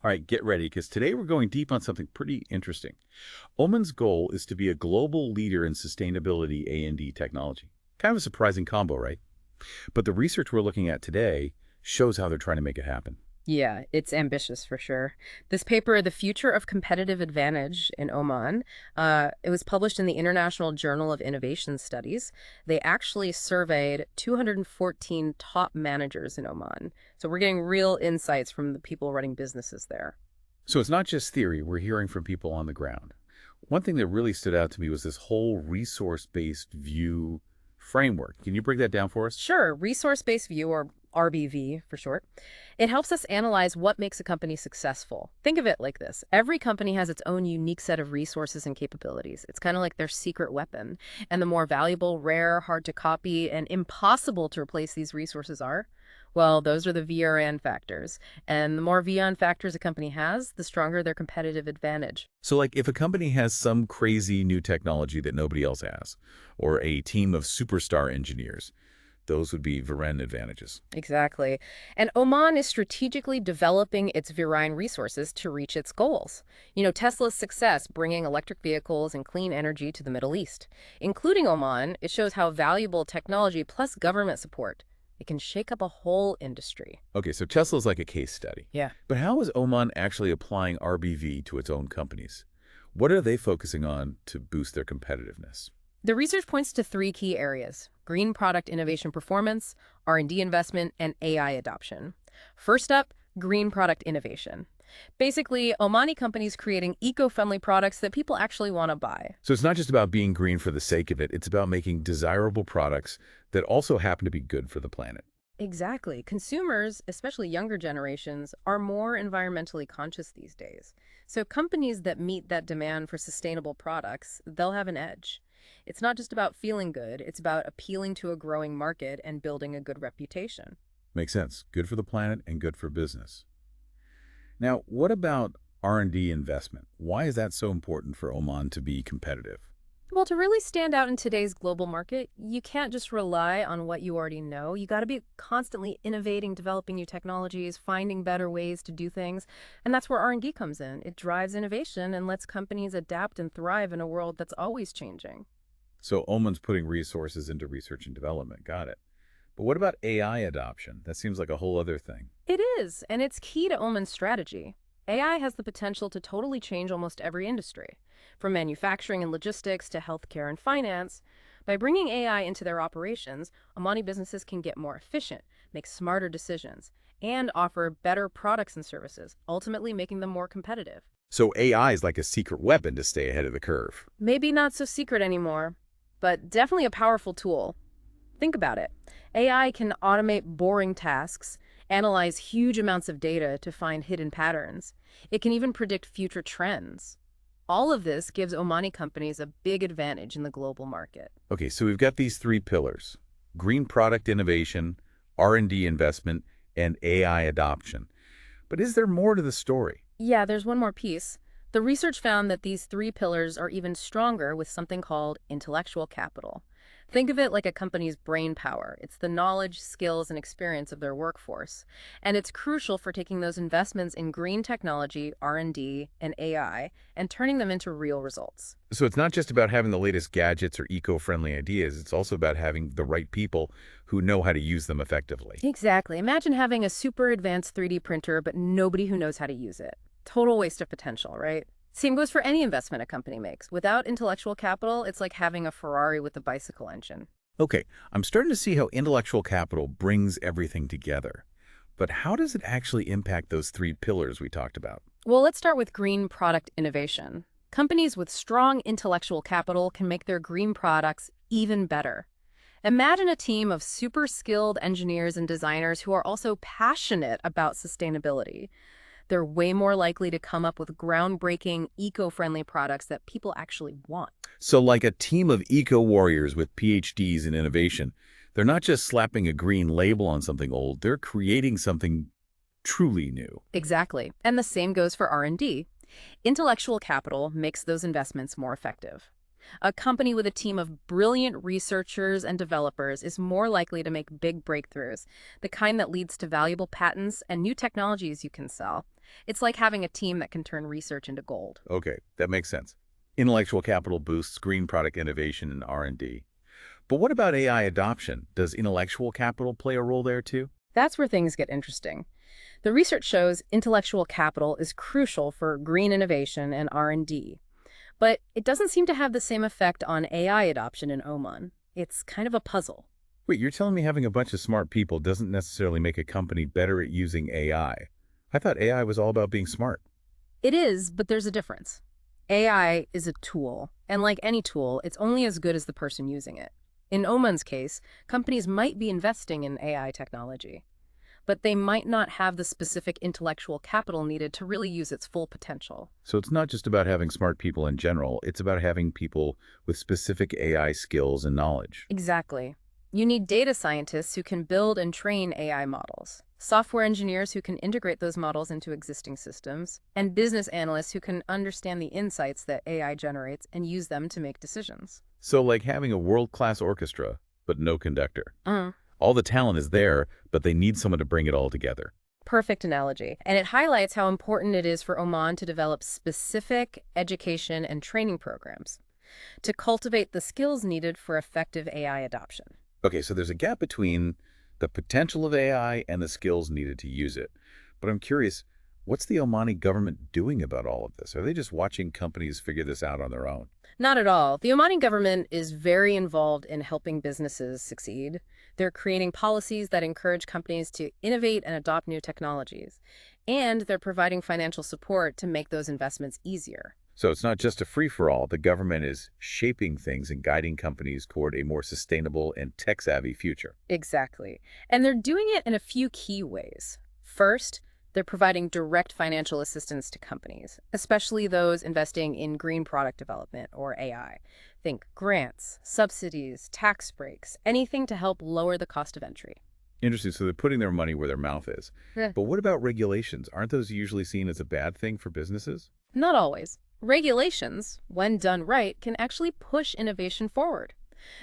All right, get ready, because today we're going deep on something pretty interesting. Oman's goal is to be a global leader in sustainability A&D technology. Kind of a surprising combo, right? But the research we're looking at today shows how they're trying to make it happen. Yeah, it's ambitious for sure. This paper, The Future of Competitive Advantage in Oman, it was published in the International Journal of Innovation Studies. They actually surveyed 214 top managers in Oman. So we're getting real insights from the people running businesses there. So it's not just theory, we're hearing from people on the ground. One thing that really stood out to me was this whole resource-based view framework. Can you break that down for us? Sure, resource-based view, or RBV for short. It helps us analyze what makes a company successful. Think of it like this. Every company has its own unique set of resources and capabilities. It's kind of like their secret weapon. And the more valuable, rare, hard to copy, and impossible to replace these resources are, well, those are the VRN factors. And the more VRN factors a company has, the stronger their competitive advantage. So like if a company has some crazy new technology that nobody else has, or a team of superstar engineers, those would be Varen advantages. Exactly. And Oman is strategically developing its Virine resources to reach its goals. Tesla's success bringing electric vehicles and clean energy to the Middle East. Including Oman, it shows how valuable technology plus government support, it can shake up a whole industry. Okay, so Tesla's like a case study. Yeah. But how is Oman actually applying RBV to its own companies? What are they focusing on to boost their competitiveness? The research points to three key areas: green product innovation performance, R&D investment, and AI adoption. First up, green product innovation. Basically, Omani companies creating eco-friendly products that people actually want to buy. So it's not just about being green for the sake of it, it's about making desirable products that also happen to be good for the planet. Exactly. Consumers, especially younger generations, are more environmentally conscious these days. So companies that meet that demand for sustainable products, they'll have an edge. It's not just about feeling good, it's about appealing to a growing market and building a good reputation. Makes sense. Good for the planet and good for business. Now, what about R&D investment? Why is that so important for Oman to be competitive? Well, to really stand out in today's global market, you can't just rely on what you already know. You got to be constantly innovating, developing new technologies, finding better ways to do things. And that's where R&D comes in. It drives innovation and lets companies adapt and thrive in a world that's always changing. So Oman's putting resources into research and development. Got it. But what about AI adoption? That seems like a whole other thing. It is, and it's key to Oman's strategy. AI has the potential to totally change almost every industry, from manufacturing and logistics to healthcare and finance. By bringing AI into their operations, Omani businesses can get more efficient, make smarter decisions, and offer better products and services, ultimately making them more competitive. So AI is like a secret weapon to stay ahead of the curve. Maybe not so secret anymore, but definitely a powerful tool. Think about it. AI can automate boring tasks, analyze huge amounts of data to find hidden patterns. It can even predict future trends. All of this gives Omani companies a big advantage in the global market. Okay, so we've got these three pillars: green product innovation, R&D investment, and AI adoption. But is there more to the story? Yeah, there's one more piece. The research found that these three pillars are even stronger with something called intellectual capital. Think of it like a company's brain power. It's the knowledge, skills, and experience of their workforce. And it's crucial for taking those investments in green technology, R&D, and AI, and turning them into real results. So it's not just about having the latest gadgets or eco-friendly ideas, it's also about having the right people who know how to use them effectively. Exactly. Imagine having a super advanced 3D printer, but nobody who knows how to use it. Total waste of potential, right? Same goes for any investment a company makes. Without intellectual capital, it's like having a Ferrari with a bicycle engine. Okay, I'm starting to see how intellectual capital brings everything together. But how does it actually impact those three pillars we talked about? Well, let's start with green product innovation. Companies with strong intellectual capital can make their green products even better. Imagine a team of super skilled engineers and designers who are also passionate about sustainability. They're way more likely to come up with groundbreaking, eco-friendly products that people actually want. So like a team of eco-warriors with PhDs in innovation, they're not just slapping a green label on something old, they're creating something truly new. Exactly. And the same goes for R&D. Intellectual capital makes those investments more effective. A company with a team of brilliant researchers and developers is more likely to make big breakthroughs, the kind that leads to valuable patents and new technologies you can sell. It's like having a team that can turn research into gold. Okay, that makes sense. Intellectual capital boosts green product innovation and R&D. But what about AI adoption? Does intellectual capital play a role there too? That's where things get interesting. The research shows intellectual capital is crucial for green innovation and R&D, but it doesn't seem to have the same effect on AI adoption in Oman. It's kind of a puzzle. Wait, you're telling me having a bunch of smart people doesn't necessarily make a company better at using AI? I thought AI was all about being smart. It is, but there's a difference. AI is a tool, and like any tool, it's only as good as the person using it. In Oman's case, companies might be investing in AI technology, but they might not have the specific intellectual capital needed to really use its full potential. So it's not just about having smart people in general, it's about having people with specific AI skills and knowledge. Exactly. You need data scientists who can build and train AI models, software engineers who can integrate those models into existing systems, and business analysts who can understand the insights that AI generates and use them to make decisions. So like having a world-class orchestra, but no conductor. Mm. All the talent is there, but they need someone to bring it all together. Perfect analogy. And it highlights how important it is for Oman to develop specific education and training programs to cultivate the skills needed for effective AI adoption. Okay, so there's a gap between the potential of AI and the skills needed to use it. But I'm curious, what's the Omani government doing about all of this? Are they just watching companies figure this out on their own? Not at all. The Omani government is very involved in helping businesses succeed. They're creating policies that encourage companies to innovate and adopt new technologies. And they're providing financial support to make those investments easier. So it's not just a free-for-all. The government is shaping things and guiding companies toward a more sustainable and tech-savvy future. Exactly. And they're doing it in a few key ways. First, they're providing direct financial assistance to companies, especially those investing in green product development or AI. Think grants, subsidies, tax breaks, anything to help lower the cost of entry. Interesting. So they're putting their money where their mouth is. Yeah. But what about regulations? Aren't those usually seen as a bad thing for businesses? Not always. Regulations, when done right, can actually push innovation forward.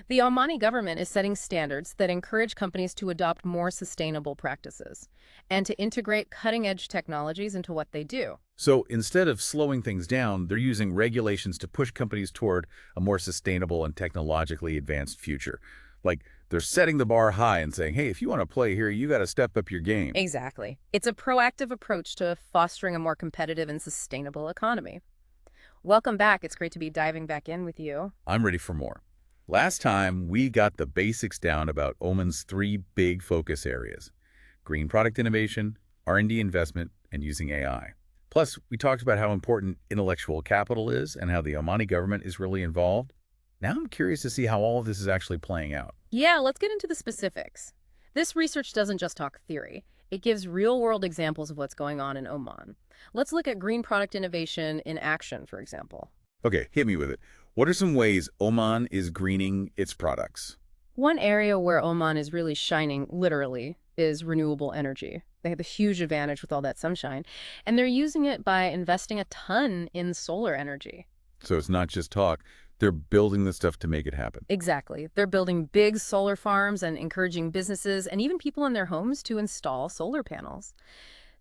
The Omani government is setting standards that encourage companies to adopt more sustainable practices and to integrate cutting-edge technologies into what they do. So instead of slowing things down, they're using regulations to push companies toward a more sustainable and technologically advanced future. Like they're setting the bar high and saying, hey, if you want to play here, you got to step up your game. Exactly. It's a proactive approach to fostering a more competitive and sustainable economy. Welcome back. It's great to be diving back in with you. I'm ready for more. Last time, we got the basics down about Oman's three big focus areas: green product innovation, R&D investment, and using AI. Plus, we talked about how important intellectual capital is and how the Omani government is really involved. Now I'm curious to see how all of this is actually playing out. Yeah, let's get into the specifics. This research doesn't just talk theory. It gives real-world examples of what's going on in Oman. Let's look at green product innovation in action, for example. Okay, hit me with it. What are some ways Oman is greening its products? One area where Oman is really shining, literally, is renewable energy. They have a huge advantage with all that sunshine, and they're using it by investing a ton in solar energy. So it's not just talk. They're building the stuff to make it happen. Exactly. They're building big solar farms and encouraging businesses and even people in their homes to install solar panels.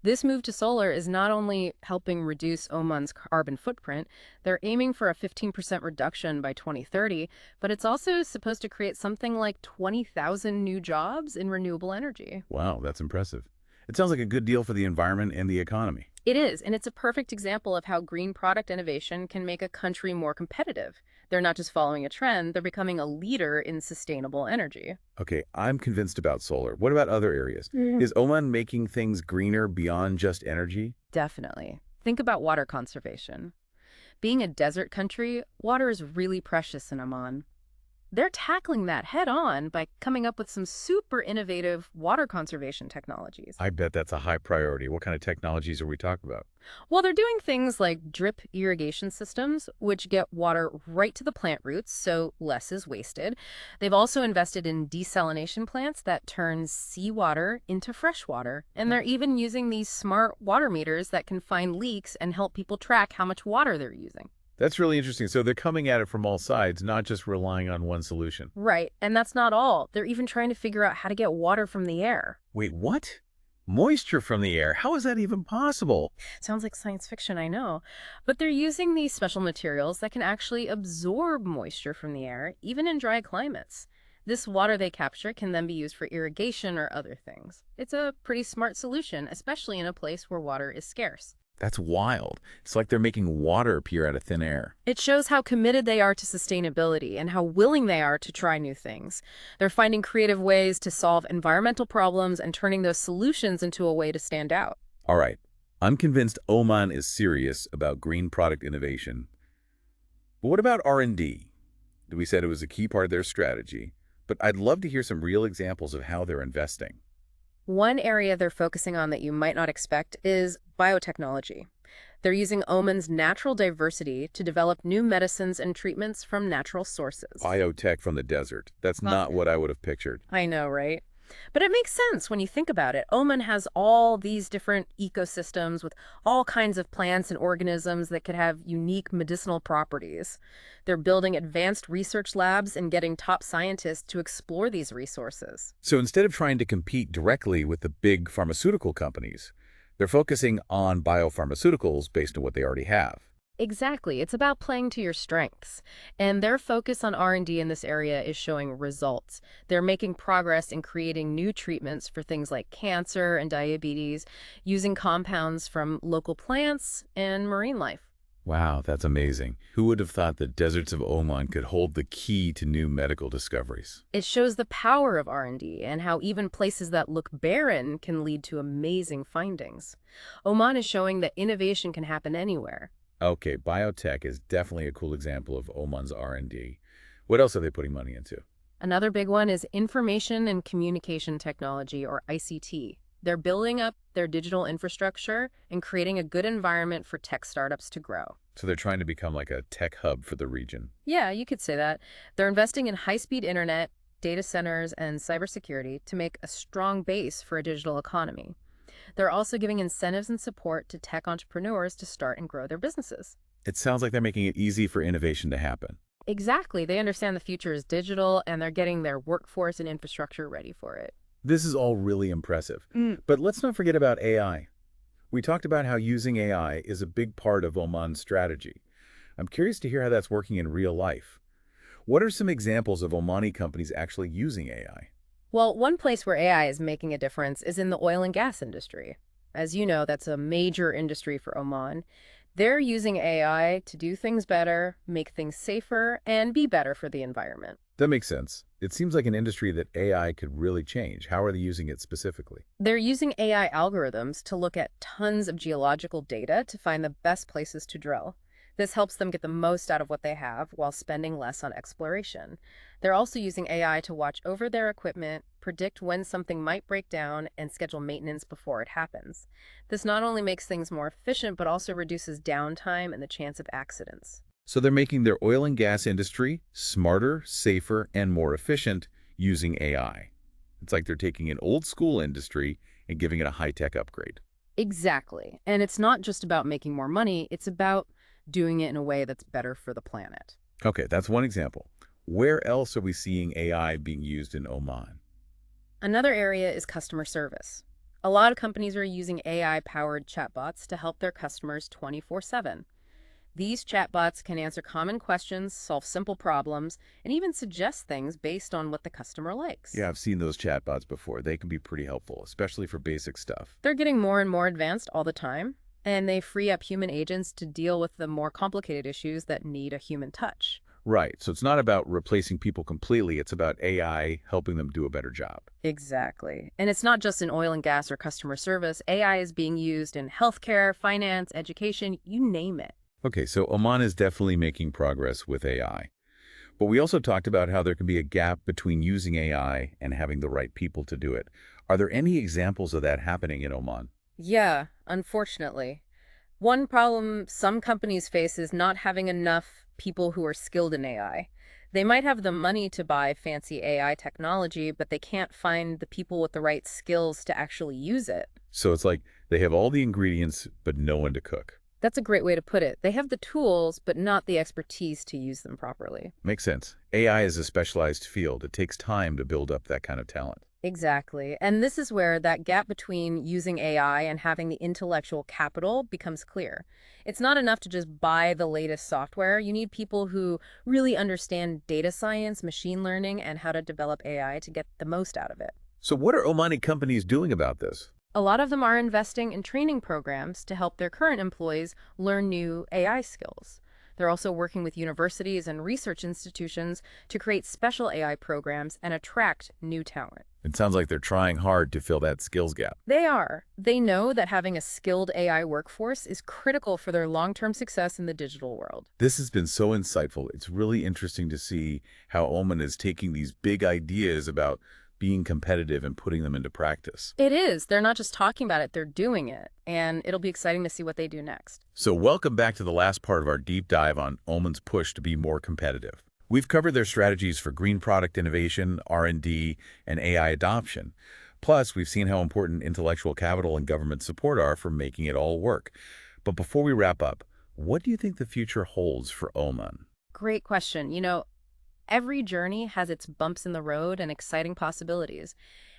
This move to solar is not only helping reduce Oman's carbon footprint, they're aiming for a 15% reduction by 2030, but it's also supposed to create something like 20,000 new jobs in renewable energy. Wow, that's impressive. It sounds like a good deal for the environment and the economy. It is, and it's a perfect example of how green product innovation can make a country more competitive. They're not just following a trend, they're becoming a leader in sustainable energy. Okay, I'm convinced about solar. What about other areas? Is Oman making things greener beyond just energy? Definitely. Think about water conservation. Being a desert country, water is really precious in Oman. They're tackling that head on by coming up with some super innovative water conservation technologies. I bet that's a high priority. What kind of technologies are we talking about? Well, they're doing things like drip irrigation systems, which get water right to the plant roots, so less is wasted. They've also invested in desalination plants that turn seawater into fresh water. And they're even using these smart water meters that can find leaks and help people track how much water they're using. That's really interesting. So they're coming at it from all sides, not just relying on one solution. Right, and that's not all. They're even trying to figure out how to get water from the air. Wait, what? Moisture from the air. How is that even possible? Sounds like science fiction, I know. But they're using these special materials that can actually absorb moisture from the air, even in dry climates. This water they capture can then be used for irrigation or other things. It's a pretty smart solution, especially in a place where water is scarce. That's wild. It's like they're making water appear out of thin air. It shows how committed they are to sustainability and how willing they are to try new things. They're finding creative ways to solve environmental problems and turning those solutions into a way to stand out. All right. I'm convinced Oman is serious about green product innovation. But what about R&D? We said it was a key part of their strategy, but I'd love to hear some real examples of how they're investing. One area they're focusing on that you might not expect is biotechnology. They're using Oman's natural diversity to develop new medicines and treatments from natural sources. Biotech from the desert. That's not what I would have pictured. I know, right? But it makes sense when you think about it. Oman has all these different ecosystems with all kinds of plants and organisms that could have unique medicinal properties. They're building advanced research labs and getting top scientists to explore these resources. So instead of trying to compete directly with the big pharmaceutical companies, they're focusing on biopharmaceuticals based on what they already have. Exactly. It's about playing to your strengths. And their focus on R&D in this area is showing results. They're making progress in creating new treatments for things like cancer and diabetes, using compounds from local plants and marine life. Wow, that's amazing. Who would have thought the deserts of Oman could hold the key to new medical discoveries? It shows the power of R&D and how even places that look barren can lead to amazing findings. Oman is showing that innovation can happen anywhere. Okay, biotech is definitely a cool example of Oman's R&D. What else are they putting money into? Another big one is information and communication technology, or ICT. They're building up their digital infrastructure and creating a good environment for tech startups to grow. So they're trying to become like a tech hub for the region. Yeah, you could say that. They're investing in high-speed internet, data centers, and cybersecurity to make a strong base for a digital economy. They're also giving incentives and support to tech entrepreneurs to start and grow their businesses. It sounds like they're making it easy for innovation to happen. Exactly. They understand the future is digital, and they're getting their workforce and infrastructure ready for it. This is all really impressive. But let's not forget about AI. We talked about how using AI is a big part of Oman's strategy. I'm curious to hear how that's working in real life. What are some examples of Omani companies actually using AI? Well, one place where AI is making a difference is in the oil and gas industry. As you know, that's a major industry for Oman. They're using AI to do things better, make things safer, and be better for the environment. That makes sense. It seems like an industry that AI could really change. How are they using it specifically? They're using AI algorithms to look at tons of geological data to find the best places to drill. This helps them get the most out of what they have while spending less on exploration. They're also using AI to watch over their equipment, predict when something might break down, and schedule maintenance before it happens. This not only makes things more efficient, but also reduces downtime and the chance of accidents. So they're making their oil and gas industry smarter, safer, and more efficient using AI. It's like they're taking an old school industry and giving it a high-tech upgrade. Exactly. And it's not just about making more money, it's about doing it in a way that's better for the planet. Okay, that's one example. Where else are we seeing AI being used in Oman? Another area is customer service. A lot of companies are using AI-powered chatbots to help their customers 24/7. These chatbots can answer common questions, solve simple problems, and even suggest things based on what the customer likes. Yeah, I've seen those chatbots before. They can be pretty helpful, especially for basic stuff. They're getting more and more advanced all the time, and they free up human agents to deal with the more complicated issues that need a human touch. Right, so it's not about replacing people completely. It's about AI helping them do a better job. Exactly. And it's not just in oil and gas or customer service. AI is being used in healthcare, finance, education, you name it. Okay, so Oman is definitely making progress with AI. But we also talked about how there can be a gap between using AI and having the right people to do it. Are there any examples of that happening in Oman? Yeah, unfortunately. One problem some companies face is not having enough people who are skilled in AI. They might have the money to buy fancy AI technology, but they can't find the people with the right skills to actually use it. So it's like they have all the ingredients, but no one to cook. That's a great way to put it. They have the tools, but not the expertise to use them properly. Makes sense. AI is a specialized field. It takes time to build up that kind of talent. Exactly. And this is where that gap between using AI and having the intellectual capital becomes clear. It's not enough to just buy the latest software. You need people who really understand data science, machine learning, and how to develop AI to get the most out of it. So what are Omani companies doing about this? A lot of them are investing in training programs to help their current employees learn new AI skills. They're also working with universities and research institutions to create special AI programs and attract new talent. It sounds like they're trying hard to fill that skills gap. They are. They know that having a skilled AI workforce is critical for their long-term success in the digital world. This has been so insightful. It's really interesting to see how Oman is taking these big ideas about being competitive and putting them into practice. It is. They're not just talking about it, they're doing it. And it'll be exciting to see what they do next. So welcome back to the last part of our deep dive on Oman's push to be more competitive. We've covered their strategies for green product innovation, R&D, and AI adoption. Plus, we've seen how important intellectual capital and government support are for making it all work. But before we wrap up, what do you think the future holds for Oman? Great question. Every journey has its bumps in the road and exciting possibilities.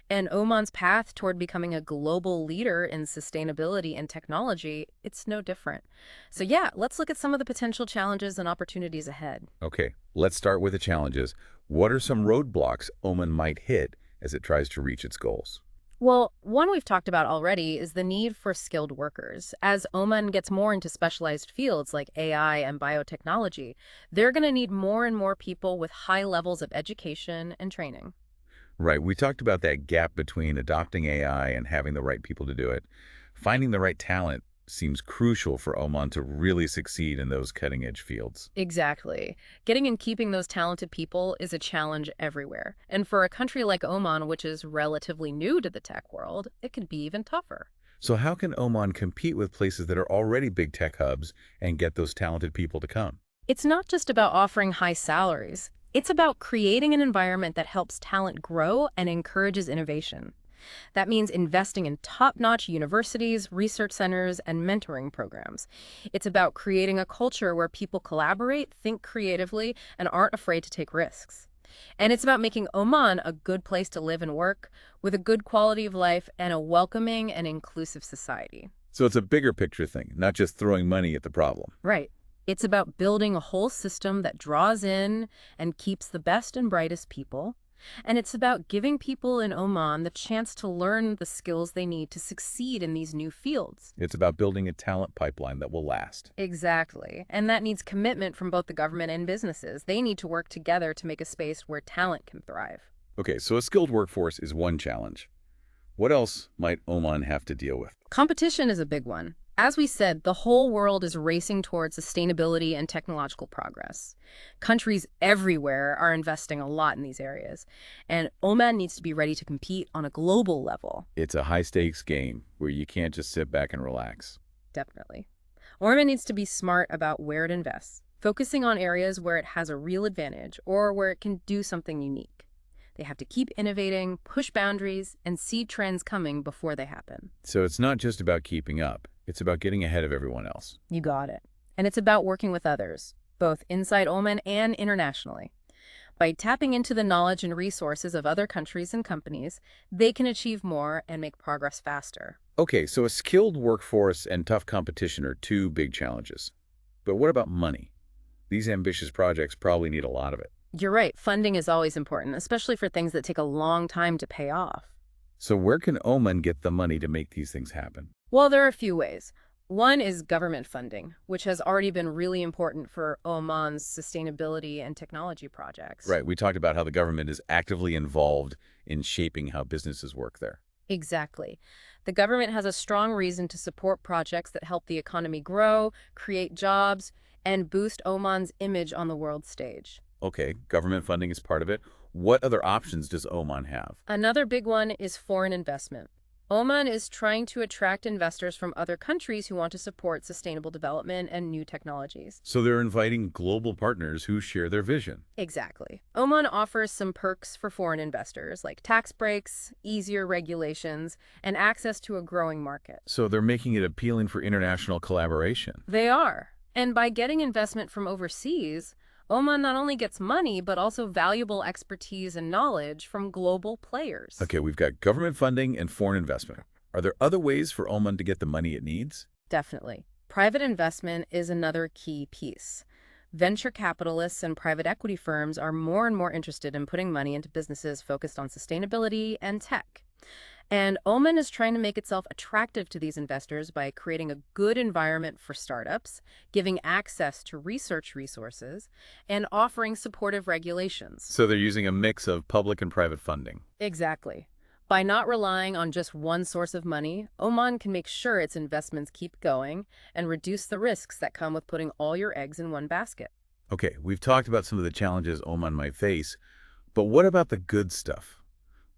And Oman's path toward becoming a global leader in sustainability and technology, it's no different. So yeah, let's look at some of the potential challenges and opportunities ahead. Okay, let's start with the challenges. What are some roadblocks Oman might hit as it tries to reach its goals? Well, one we've talked about already is the need for skilled workers. As Oman gets more into specialized fields like AI and biotechnology, they're going to need more and more people with high levels of education and training. Right, we talked about that gap between adopting AI and having the right people to do it. Finding the right talent seems crucial for Oman to really succeed in those cutting-edge fields. Exactly. Getting and keeping those talented people is a challenge everywhere. And for a country like Oman, which is relatively new to the tech world, it can be even tougher. So how can Oman compete with places that are already big tech hubs and get those talented people to come? It's not just about offering high salaries. It's about creating an environment that helps talent grow and encourages innovation. That means investing in top-notch universities, research centers, and mentoring programs. It's about creating a culture where people collaborate, think creatively, and aren't afraid to take risks. And it's about making Oman a good place to live and work, with a good quality of life and a welcoming and inclusive society. So it's a bigger picture thing, not just throwing money at the problem. Right. It's about building a whole system that draws in and keeps the best and brightest people. And it's about giving people in Oman the chance to learn the skills they need to succeed in these new fields. It's about building a talent pipeline that will last. Exactly. And that needs commitment from both the government and businesses. They need to work together to make a space where talent can thrive. Okay, so a skilled workforce is one challenge. What else might Oman have to deal with? Competition is a big one. As we said, the whole world is racing towards sustainability and technological progress. Countries everywhere are investing a lot in these areas, and Oman needs to be ready to compete on a global level. It's a high-stakes game where you can't just sit back and relax. Definitely. Oman needs to be smart about where it invests, focusing on areas where it has a real advantage or where it can do something unique. They have to keep innovating, push boundaries, and see trends coming before they happen. So it's not just about keeping up. It's about getting ahead of everyone else. You got it. And it's about working with others, both inside Oman and internationally. By tapping into the knowledge and resources of other countries and companies, they can achieve more and make progress faster. Okay, so a skilled workforce and tough competition are two big challenges. But what about money? These ambitious projects probably need a lot of it. You're right, funding is always important, especially for things that take a long time to pay off. So where can Oman get the money to make these things happen? Well, there are a few ways. One is government funding, which has already been really important for Oman's sustainability and technology projects. Right, we talked about how the government is actively involved in shaping how businesses work there. Exactly. The government has a strong reason to support projects that help the economy grow, create jobs, and boost Oman's image on the world stage. Okay, government funding is part of it. What other options does Oman have? Another big one is foreign investment. Oman is trying to attract investors from other countries who want to support sustainable development and new technologies. So they're inviting global partners who share their vision. Exactly. Oman offers some perks for foreign investors, like tax breaks, easier regulations, and access to a growing market. So they're making it appealing for international collaboration. They are. And by getting investment from overseas, Oman not only gets money, but also valuable expertise and knowledge from global players. Okay, we've got government funding and foreign investment. Are there other ways for Oman to get the money it needs? Definitely. Private investment is another key piece. Venture capitalists and private equity firms are more and more interested in putting money into businesses focused on sustainability and tech. And Oman is trying to make itself attractive to these investors by creating a good environment for startups, giving access to research resources, and offering supportive regulations. So they're using a mix of public and private funding. Exactly. By not relying on just one source of money, Oman can make sure its investments keep going and reduce the risks that come with putting all your eggs in one basket. Okay, we've talked about some of the challenges Oman might face, but what about the good stuff?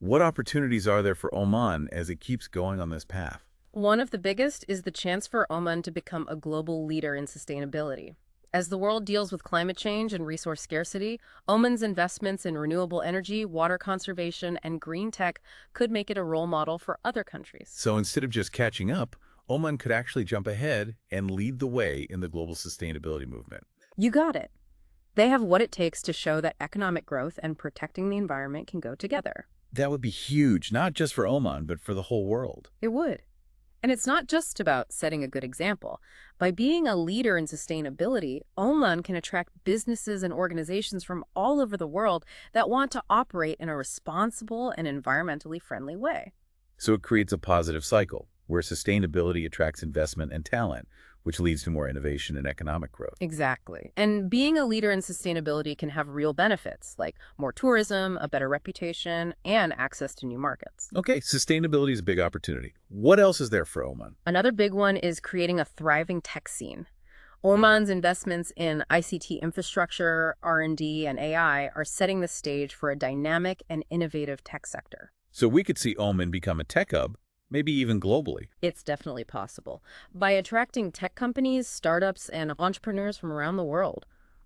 What opportunities are there for Oman as it keeps going on this path? One of the biggest is the chance for Oman to become a global leader in sustainability. As the world deals with climate change and resource scarcity, Oman's investments in renewable energy, water conservation, and green tech could make it a role model for other countries. So instead of just catching up, Oman could actually jump ahead and lead the way in the global sustainability movement. You got it. They have what it takes to show that economic growth and protecting the environment can go together. That would be huge, not just for Oman, but for the whole world. It would. And it's not just about setting a good example. By being a leader in sustainability, Oman can attract businesses and organizations from all over the world that want to operate in a responsible and environmentally friendly way. So it creates a positive cycle where sustainability attracts investment and talent, which leads to more innovation and economic growth. Exactly. And being a leader in sustainability can have real benefits, like more tourism, a better reputation, and access to new markets. Okay, sustainability is a big opportunity. What else is there for Oman? Another big one is creating a thriving tech scene. Oman's investments in ICT infrastructure, R&D, and AI are setting the stage for a dynamic and innovative tech sector. So we could see Oman become a tech hub, maybe even globally. It's definitely possible. By attracting tech companies, startups, and entrepreneurs from around the world,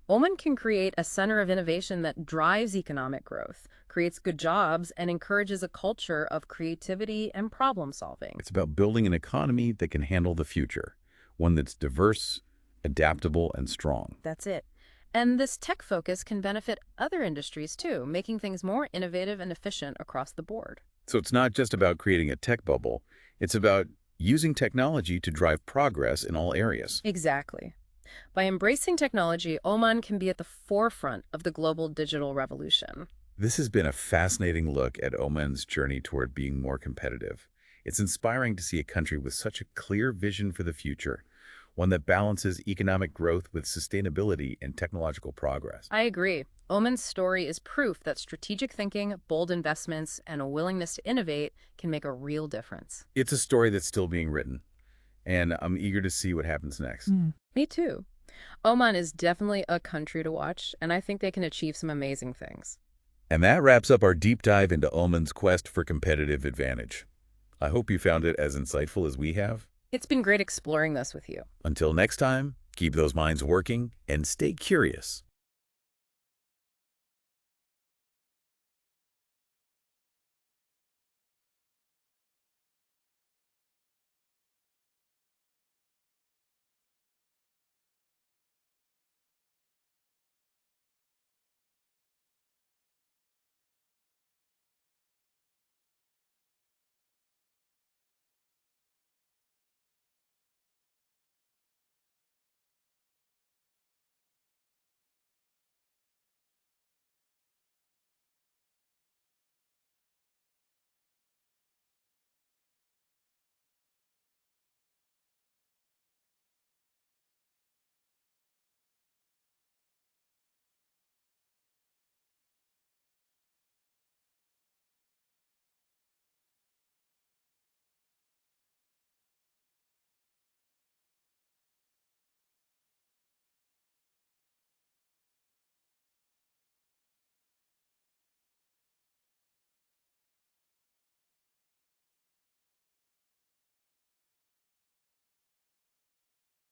Oman can create a center of innovation that drives economic growth, creates good jobs, and encourages a culture of creativity and problem solving. It's about building an economy that can handle the future, one that's diverse, adaptable, and strong. That's it. And this tech focus can benefit other industries too, making things more innovative and efficient across the board. So it's not just about creating a tech bubble, it's about using technology to drive progress in all areas. Exactly. By embracing technology, Oman can be at the forefront of the global digital revolution. This has been a fascinating look at Oman's journey toward being more competitive. It's inspiring to see a country with such a clear vision for the future, one that balances economic growth with sustainability and technological progress. I agree. Oman's story is proof that strategic thinking, bold investments, and a willingness to innovate can make a real difference. It's a story that's still being written, and I'm eager to see what happens next. Me too. Oman is definitely a country to watch, and I think they can achieve some amazing things. And that wraps up our deep dive into Oman's quest for competitive advantage. I hope you found it as insightful as we have. It's been great exploring this with you. Until next time, keep those minds working and stay curious.